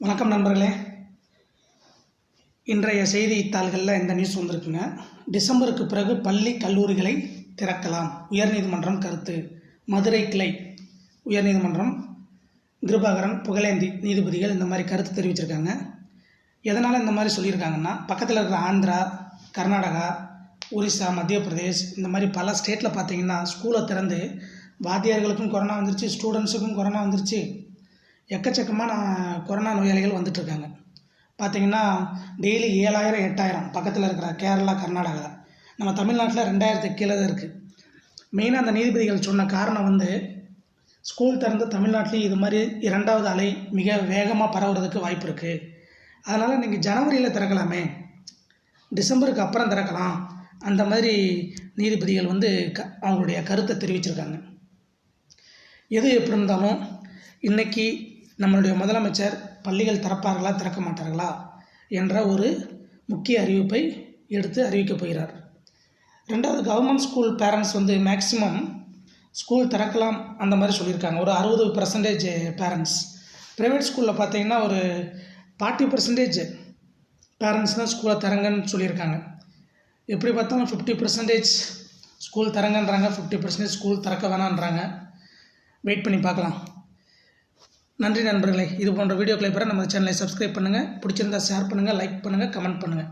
வணக்கம் நண்பர்களே. இன்றைய செய்தித்தாள்களில் இந்த நியூஸ் வந்திருக்குங்க. டிசம்பருக்கு பிறகு பள்ளி கல்லூரிகளை திறக்கலாம், உயர்நீதிமன்றம் கருத்து. மதுரை கிளை உயர்நீதிமன்றம் கிருபாகரன், புகழேந்தி நீதிபதிகள் இந்த மாதிரி கருத்து தெரிவிச்சிருக்காங்க. எதனால் இந்த மாதிரி சொல்லியிருக்காங்கன்னா, பக்கத்தில் இருக்கிற ஆந்திரா, கர்நாடகா, ஒரிசா, மத்திய பிரதேஷ் இந்த மாதிரி பல ஸ்டேட்டில் பார்த்தீங்கன்னா ஸ்கூலை திறந்து வாத்தியார்களுக்கும் கொரோனா வந்துருச்சு, ஸ்டூடெண்ட்ஸுக்கும் கொரோனா வந்துருச்சு. எக்கச்சக்கமான கொரோனா நோயாளிகள் வந்துட்டுருக்காங்க. பார்த்திங்கன்னா டெய்லி 7000 8000 பக்கத்தில் இருக்கிற கேரளா, கர்நாடகா. நம்ம தமிழ்நாட்டில் 2000 கீழே தான் இருக்குது. மெயினாக அந்த நீதிபதிகள் சொன்ன காரணம் ஸ்கூல் திறந்து தமிழ்நாட்டிலையும் இது மாதிரி 2வது அலை மிக வேகமாக பரவுறதுக்கு வாய்ப்பு இருக்குது. அதனால் நீங்கள் ஜனவரியில் திறக்கலாமே, டிசம்பருக்கு அப்புறம் திறக்கலாம், அந்த மாதிரி நீதிபதிகள் அவங்களுடைய கருத்தை தெரிவிச்சிருக்காங்க. எது எப்படி இருந்தாலும் இன்றைக்கி நம்மளுடைய முதலமைச்சர் பள்ளிகள் திறப்பார்களா திறக்க மாட்டார்களா என்ற ஒரு முக்கிய அறிவிப்பை எடுத்து அறிவிக்கப் போகிறார். 2வது, government school parents maximum school திறக்கலாம் அந்த மாதிரி சொல்லியிருக்காங்க. ஒரு 60% பேரண்ட்ஸ். ப்ரைவேட் ஸ்கூலில் பார்த்தீங்கன்னா ஒரு 40% பேரண்ட்ஸ் தான் ஸ்கூலை திறங்கன்னு சொல்லியிருக்காங்க. எப்படி பார்த்தாலும் 50% ஸ்கூல் திறங்கன்றாங்க, 50% ஸ்கூல் திறக்க வேணான்றாங்க. வெயிட் பண்ணி பார்க்கலாம். நன்றி நண்பர்களே. இது போன்ற வீடியோக்களை பெற நம்ம சேனலை சப்ஸ்கிரைப் பண்ணுங்கள். பிடிச்சிருந்தால் ஷேர் பண்ணுங்கள், லைக் பண்ணுங்கள், கமெண்ட் பண்ணுங்கள்.